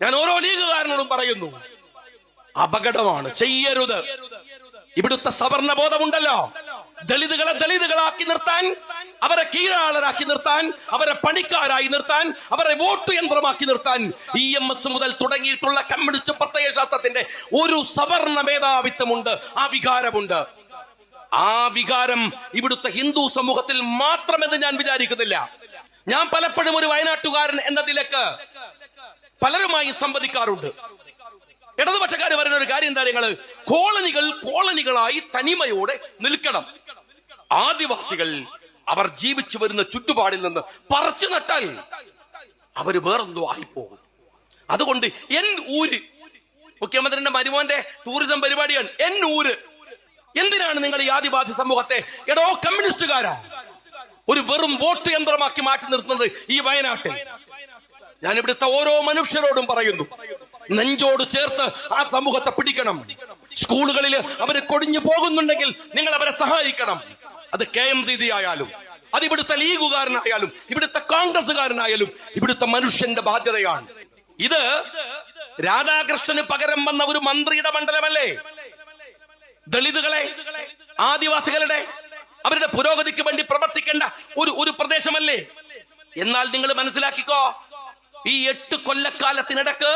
ഞാൻ ഓരോ ലീഗുകാരനോടും പറയുന്നു, അപകടമാണ്, ചെയ്യരുത്. ഇവിടുത്തെ സവർണ ബോധമുണ്ടല്ലോ, ദളിതുകളെ ദളിതുകളാക്കി നിർത്താൻ, അവരെ കീഴാളരാക്കി നിർത്താൻ, അവരെ പണിക്കാരായി നിർത്താൻ, അവരെ വോട്ട് യന്ത്രമാക്കി നിർത്താൻ EMS മുതൽ തുടങ്ങിയിട്ടുള്ള കമ്മ്യൂണിസ്റ്റ് പ്രത്യയശാസ്ത്രത്തിന്റെ ഒരു സവർണ മേധാവിത്വമുണ്ട്, ആ വികാരമുണ്ട്. ആ വികാരം ഇവിടുത്തെ ഹിന്ദു സമൂഹത്തിൽ മാത്രമെന്ന് ഞാൻ വിചാരിക്കുന്നില്ല. ഞാൻ പലപ്പോഴും ഒരു വയനാട്ടുകാരൻ എന്ന നിലക്ക് പലരുമായി സംവദിക്കാറുണ്ട്. ഇടതുപക്ഷക്കാര് പറയുന്ന ഒരു കാര്യം എന്താ, നിങ്ങള് കോളനികൾ കോളനികളായി തനിമയോടെ നിൽക്കണം. ആദിവാസികൾ അവർ ജീവിച്ചു വരുന്ന ചുറ്റുപാടിൽ നിന്ന് പറിച്ചു നട്ടാൽ അവര് വേറെന്തോ ആയിപ്പോകും. അതുകൊണ്ട് എൻ ഊര്, മുഖ്യമന്ത്രിയുടെ മരുമോന്റെ ടൂറിസം പരിപാടിയാണ് എൻ ഊര്. എന്തിനാണ് നിങ്ങൾ ഈ ആദിവാസി സമൂഹത്തെ എടോ കമ്മ്യൂണിസ്റ്റുകാരാ ഒരു വെറും വോട്ട് യന്ത്രമാക്കി മാറ്റി നിർത്തുന്നത് ഈ വയനാട്ടിൽ? ഞാൻ ഇവിടുത്തെ ഓരോ മനുഷ്യരോടും പറയുന്നു, നെഞ്ചോട് ചേർത്ത് ആ സമൂഹത്തെ പിടിക്കണം. സ്കൂളുകളിൽ അവര് കൊടിഞ്ഞു പോകുന്നുണ്ടെങ്കിൽ നിങ്ങൾ അവരെ സഹായിക്കണം. അത് KMCC ആയാലും, അത് ഇവിടുത്തെ ലീഗുകാരനായാലും, ഇവിടുത്തെ കോൺഗ്രസുകാരനായാലും ഇവിടുത്തെ മനുഷ്യന്റെ ബാധ്യതയാണ്. ഇത് രാധാകൃഷ്ണന് പകരം വന്ന ഒരു മന്ത്രിയുടെ മണ്ഡലമല്ലേ? ദളിതുകളെ, ആദിവാസികളുടെ, അവരുടെ പുരോഗതിക്ക് വേണ്ടി പ്രവർത്തിക്കേണ്ട ഒരു പ്രദേശമല്ലേ? എന്നാൽ നിങ്ങൾ മനസ്സിലാക്കിക്കോ, ഈ 8 കൊല്ലക്കാലത്തിനിടക്ക്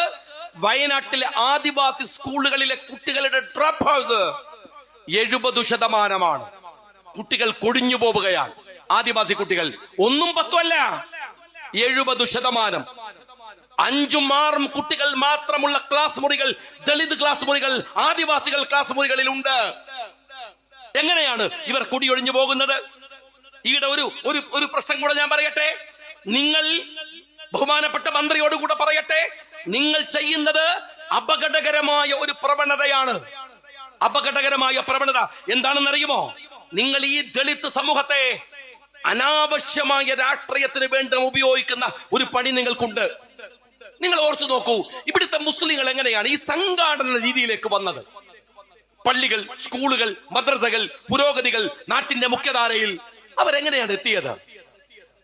വയനാട്ടിലെ ആദിവാസി സ്കൂളുകളിലെ കുട്ടികളുടെ ഡ്രോപ്പ് ഹൗസ് 70%. കുട്ടികൾ കൊടിഞ്ഞു പോവുകയാണ്. ആദിവാസി കുട്ടികൾ 1ഉം 10ഉം അല്ല, 70%. 5ഉം 6ഉം കുട്ടികൾ മാത്രമുള്ള ക്ലാസ് മുറികൾ, ദളിത് ക്ലാസ് മുറികൾ, ആദിവാസികൾ ക്ലാസ് മുറികളിൽ ഉണ്ട്. എങ്ങനെയാണ് ഇവർ കുടിയൊഴിഞ്ഞു പോകുന്നത്? ഇവിടെ ഒരു പ്രശ്നം കൂടെ ഞാൻ പറയട്ടെ. നിങ്ങൾ, ബഹുമാനപ്പെട്ട മന്ത്രിയോടുകൂടെ പറയട്ടെ, നിങ്ങൾ ചെയ്യുന്നത് അപകടകരമായ ഒരു പ്രവണതയാണ്. അപകടകരമായ പ്രവണത എന്താണെന്നറിയുമോ? നിങ്ങൾ ഈ ദളിത് സമൂഹത്തെ അനാവശ്യമായ രാഷ്ട്രീയത്തിന് വേണ്ടി ഉപയോഗിക്കുന്ന ഒരു പണി നിങ്ങൾക്കുണ്ട്. നിങ്ങൾ ഓർത്തു നോക്കൂ, ഇവിടുത്തെ മുസ്ലിങ്ങൾ എങ്ങനെയാണ് ഈ സംഘാടന രീതിയിലേക്ക് വന്നത്? പള്ളികൾ, സ്കൂളുകൾ, മദ്രസകൾ, പുരോഗതികൾ, നാട്ടിന്റെ മുഖ്യധാരയിൽ അവരെങ്ങനെയാണ് എത്തിയത്?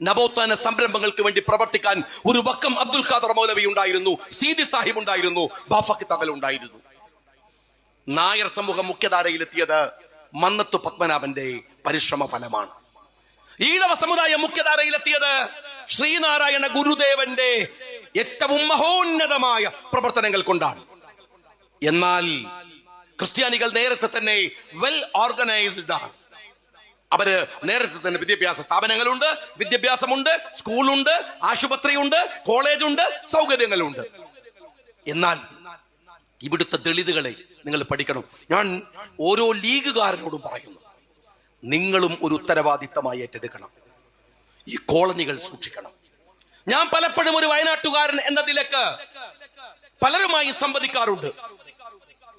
നവോത്ഥാന സംരംഭങ്ങൾക്ക് വേണ്ടി പ്രവർത്തിക്കാൻ ഒരു വക്കം അബ്ദുൽ ഖാദർ മൗലവി ഉണ്ടായിരുന്നു, സീതി സാഹിബ് ഉണ്ടായിരുന്നു, ബാഫക്കി തങ്ങൾ ഉണ്ടായിരുന്നു. നായർ സമൂഹം മുഖ്യധാരയിലെത്തിയത് മന്നത്തു പത്മനാഭന്റെ പരിശ്രമ ഫലമാണ്. ഈഴവ സമുദായം മുഖ്യധാരയിലെത്തിയത് ശ്രീനാരായണ ഗുരുദേവന്റെ ഏറ്റവും മഹോന്നതമായ പ്രവർത്തനങ്ങൾ കൊണ്ടാണ്. എന്നാൽ ക്രിസ്ത്യാനികൾ നേരത്തെ തന്നെ വെൽ ഓർഗനൈസ്ഡ് ആണ്. അവര് നേരത്തെ തന്നെ വിദ്യാഭ്യാസ സ്ഥാപനങ്ങളുണ്ട്, വിദ്യാഭ്യാസമുണ്ട്, സ്കൂളുണ്ട്, ആശുപത്രിയുണ്ട്, കോളേജുണ്ട്, സൗകര്യങ്ങളുണ്ട്. എന്നാൽ ഇവിടുത്തെ ദളിതുകളെ നിങ്ങൾ പഠിക്കണം. ഞാൻ ഓരോ ലീഗുകാരനോടും പറയുന്നു, നിങ്ങളും ഒരു ഉത്തരവാദിത്തമായി ഏറ്റെടുക്കണം. ഈ കോളനികൾ സൂക്ഷിക്കണം. ഞാൻ പലപ്പോഴും ഒരു വയനാട്ടുകാരൻ എന്ന നിലക്ക് പലരുമായി സംവദിക്കാറുണ്ട്.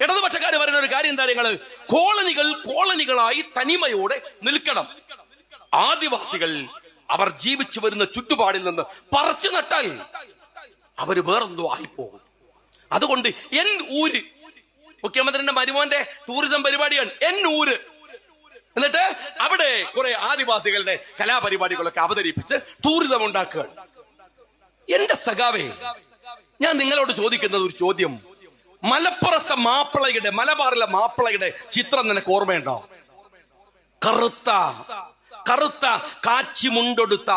ഇടതുപക്ഷക്കാര് പറയുന്ന ഒരു കാര്യം എന്താ, നിങ്ങള് കോളനികൾ കോളനികളായി തനിമയോടെ നിൽക്കണം. ആദിവാസികൾ അവർ ജീവിച്ചു വരുന്ന ചുറ്റുപാടിൽ നിന്ന് പറിച്ചു നട്ടാൽ അവര് വേറെന്തോ ആയിപ്പോകും. അതുകൊണ്ട് എൻ ഊര്, മുഖ്യമന്ത്രിയുടെ മരുമോന്റെ ടൂറിസം പരിപാടിയാണ് എൻ ഊര്. എന്നിട്ട് അവിടെ കുറെ ആദിവാസികളുടെ കലാപരിപാടികളൊക്കെ അവതരിപ്പിച്ച് ടൂറിസം ഉണ്ടാക്കുകയാണ്. എന്റെ സഖാവേ, ഞാൻ നിങ്ങളോട് ചോദിക്കുന്നത് ഒരു ചോദ്യം. മലപ്പുറത്തെ മാപ്പിളയുടെ, മലബാറിലെ മാപ്പിളയുടെ ചിത്രം നിനക്ക് ഓർമ്മയുണ്ടോ? കറുത്ത കറുത്ത കാച്ചി മുണ്ടൊടുത്ത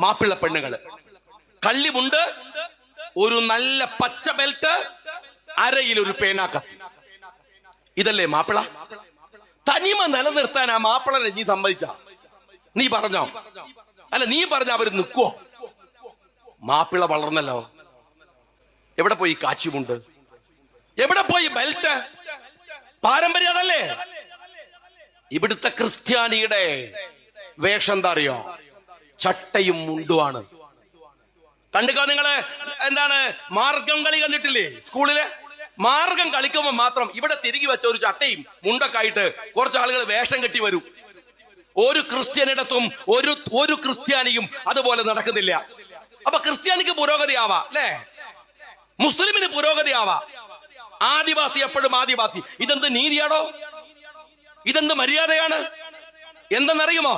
മാപ്പിള പെണ്ണുകള്, കള്ളിമുണ്ട്, ഒരു നല്ല പച്ച ബെൽറ്റ്, അരയിൽ ഒരു പേനാക്കത്തി. ഇതല്ലേ മാപ്പിള? തനിമ നിലനിർത്താൻ ആ മാപ്പിളനെ നീ സമ്മതിച്ച? നീ പറഞ്ഞോ? അല്ല, നീ പറഞ്ഞ അവര് നിൽക്കുവോ? മാപ്പിള വളർന്നല്ലോ. എവിടെ പോയി കാച്ചിമുണ്ട്? എവിടെ പോയി ബെൽറ്റ്? പാരമ്പര്യം അതല്ലേ. ഇവിടുത്തെ ക്രിസ്ത്യാനിയുടെ വേഷം എന്താ അറിയോ? ചട്ടയും മുണ്ടുമാണ്. കണ്ടിക്കോ നിങ്ങള്? എന്താണ് മാർഗം കളി കണ്ടിട്ടില്ലേ? സ്കൂളില് മാർഗം കളിക്കുമ്പോ മാത്രം ഇവിടെ തിരികെ വെച്ച ഒരു ചട്ടയും മുണ്ടൊക്കെ ആയിട്ട് കുറച്ച് ആളുകൾ വേഷം കെട്ടി വരും. ഒരു ക്രിസ്ത്യാനിടത്തും ഒരു ക്രിസ്ത്യാനിയും അതുപോലെ നടക്കുന്നില്ല. അപ്പൊ ക്രിസ്ത്യാനിക്ക് പുരോഗതിയാവാ അല്ലേ? മുസ്ലിമിന് പുരോഗതിയാവാ. ആദിവാസി എപ്പോഴും ആദിവാസി. ഇതെന്ത് നീതിയാണോ? ഇതെന്ത് മര്യാദയാണ്? എന്തെന്നറിയുമോ?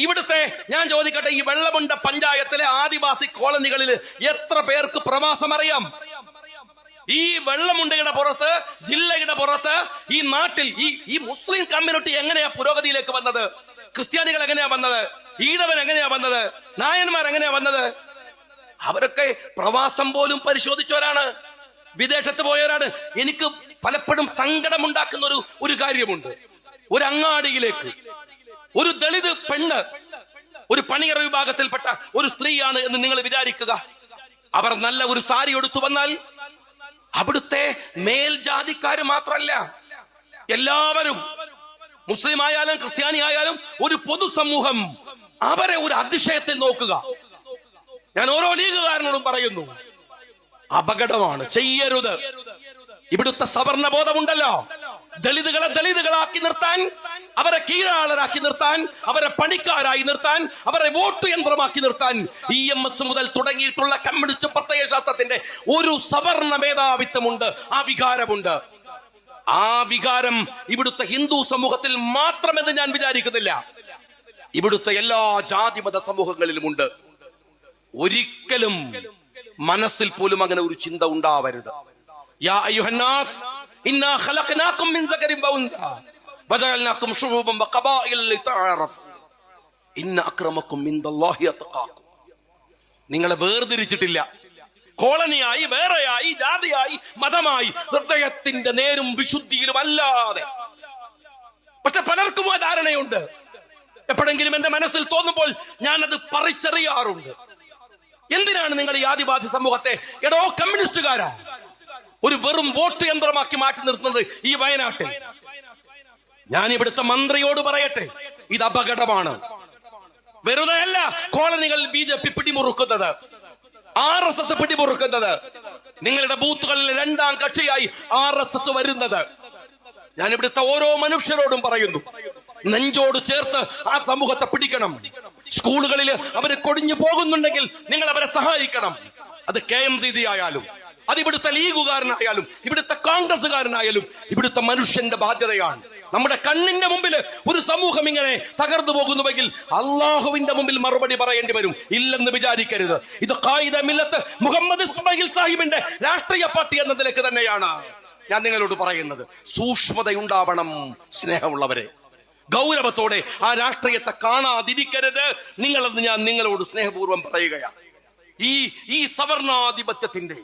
ഇവിടുത്തെ ഞാൻ ചോദിക്കട്ടെ, ഈ വെള്ളമുണ്ട പഞ്ചായത്തിലെ ആദിവാസി കോളനികളിൽ എത്ര പേർക്ക് പ്രവാസം അറിയാം? ഈ വെള്ളമുണ്ടയുടെ പുറത്ത്, ജില്ലയുടെ പുറത്ത്, ഈ നാട്ടിൽ ഈ മുസ്ലിം കമ്മ്യൂണിറ്റി എങ്ങനെയാ പുരോഗതിയിലേക്ക് വന്നത്? ക്രിസ്ത്യാനികൾ എങ്ങനെയാ വന്നത്? ഈഴവൻ എങ്ങനെയാ വന്നത്? നായന്മാർ എങ്ങനെയാ വന്നത്? അവരൊക്കെ പ്രവാസം പോലും പരിശോധിച്ചവരാണ്, വിദേശത്ത് പോയവരാണ്. എനിക്ക് പലപ്പോഴും സങ്കടമുണ്ടാക്കുന്ന ഒരു കാര്യമുണ്ട്. ഒരു അങ്ങാടിയിലേക്ക് ഒരു ദളിത് പെണ്ണ്, ഒരു പണിയറ വിഭാഗത്തിൽപ്പെട്ട ഒരു സ്ത്രീയാണ് എന്ന് നിങ്ങൾ വിചാരിക്കുക. അവർ നല്ല ഒരു സാരി എടുത്തു വന്നാൽ അവിടുത്തെ മേൽജാതിക്കാര് മാത്രല്ല, എല്ലാവരും, മുസ്ലിം ആയാലും ക്രിസ്ത്യാനി ആയാലും ഒരു പൊതുസമൂഹം അവരെ ഒരു അതിശയത്തിൽ നോക്കുക. ഞാൻ ഓരോ ലീഗുകാരനോടും പറയുന്നു, അപകടമാണ്, ചെയ്യരുത്. ഇവിടുത്തെ സവർണ ബോധമുണ്ടല്ലോ, ദളിതുകളെ ദളിതുകളാക്കി നിർത്താൻ, അവരെ കീഴാളരാക്കി നിർത്താൻ, അവരെ പണിക്കാരായി നിർത്താൻ, അവരെ വോട്ട് യന്ത്രമാക്കി നിർത്താൻ EMS മുതൽ തുടങ്ങിയിട്ടുള്ള കമ്മ്യൂണിസ്റ്റ് പ്രത്യയശാസ്ത്രത്തിന്റെ ഒരു സവർണ മേധാവിത്വമുണ്ട്, ആ വികാരമുണ്ട്. ആ വികാരം ഇവിടുത്തെ ഹിന്ദു സമൂഹത്തിൽ മാത്രമെന്ന് ഞാൻ വിചാരിക്കുന്നില്ല, ഇവിടുത്തെ എല്ലാ ജാതിമത സമൂഹങ്ങളിലുമുണ്ട്. ഒരിക്കലും മനസ്സിൽ പോലും അങ്ങനെ ഒരു ചിന്ത ഉണ്ടാവരുത്. യാ അയ്യുഹന്നാസ് ഇന്നാ ഖലഖനാകും മിൻ സകരിൻ വഉൻസാ വജഅൽനാകും ശുഊബൻ വഖബാഇല ലിതഅറഫു ഇന്ന അക്രമകും ഇൻദല്ലാഹി അത്ഖാകും. നിങ്ങളെ വേർതിരിച്ചിട്ടില്ല, കോളനിയായി, വേറെയായി, ജാതിയായി, മതമായി, ഹൃദയത്തിന്റെ നേരും വിശുദ്ധിയിലും അല്ലാതെ. പക്ഷെ പലർക്കും ആ ധാരണയുണ്ട്. എപ്പോഴെങ്കിലും എന്റെ മനസ്സിൽ തോന്നുമ്പോൾ ഞാൻ അത് പറിച്ചെറിയാറുണ്ട്. എന്തിനാണ് നിങ്ങൾ ഈ ആദിവാസി സമൂഹത്തെ, എടോ കമ്മ്യൂണിസ്റ്റുകാരാ, ഒരു വെറും വോട്ട് യന്ത്രമാക്കി മാറ്റി നിർത്തുന്നത് ഈ വയനാട്ടിൽ? ഞാൻ ഇവിടുത്തെ മന്ത്രിയോട് പറയട്ടെ, ഇത് അപകടമാണ്. വെറുതെ അല്ല കോളനികളിൽ BJP പിടിമുറുക്കുന്നത്, RSS പിടിമുറുക്കുന്നത്, നിങ്ങളുടെ ബൂത്തുകളിൽ രണ്ടാം കക്ഷിയായി RSS വരുന്നത്. ഞാൻ ഇവിടുത്തെ ഓരോ മനുഷ്യരോടും പറയുന്നു, നെഞ്ചോട് ചേർത്ത് ആ സമൂഹത്തെ പിടിക്കണം. സ്കൂളുകളിൽ അവര് കൊടിഞ്ഞു പോകുന്നുണ്ടെങ്കിൽ നിങ്ങൾ അവരെ സഹായിക്കണം. അത് KMCC ആയാലും, അത് ഇവിടുത്തെ ലീഗുകാരനായാലും, ഇവിടുത്തെ കോൺഗ്രസുകാരനായാലും, ഇവിടുത്തെ മനുഷ്യന്റെ ബാധ്യതയാണ്. നമ്മുടെ കണ്ണിന്റെ മുമ്പിൽ ഒരു സമൂഹം ഇങ്ങനെ തകർന്നു പോകുന്നുവെങ്കിൽ അള്ളാഹുവിന്റെ മുമ്പിൽ മറുപടി പറയേണ്ടി വരും. ഇല്ലെന്ന് വിചാരിക്കരുത്. ഇത് ഖായിദ മില്ലത്ത് മുഹമ്മദ് ഇസ്മായിൽ സാഹിബിന്റെ രാഷ്ട്രീയ പാർട്ടി എന്ന നിലയ്ക്ക് തന്നെയാണ് ഞാൻ നിങ്ങളോട് പറയുന്നത്. സൂക്ഷ്മതയുണ്ടാവണം സ്നേഹമുള്ളവരെ, ഗൗരവത്തോടെ ആ രാഷ്ട്രീയത്തെ കാണാതിരിക്കരുത് നിങ്ങളെന്ന് ഞാൻ നിങ്ങളോട് സ്നേഹപൂർവ്വം പറയുകയാണ്. ഈ സവർണാധിപത്യത്തിന്റെ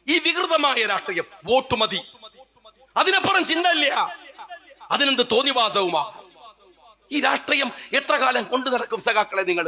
ഈ വികൃതമായ രാഷ്ട്രീയം, വോട്ട് മതി, അതിനപ്പുറം ചിന്തയില്ല, അതിനെന്ത് തോന്നിവാസവുമാ. ഈ രാഷ്ട്രീയം എത്ര കാലം കൊണ്ടു നടക്കും സഖാക്കളെ നിങ്ങൾ?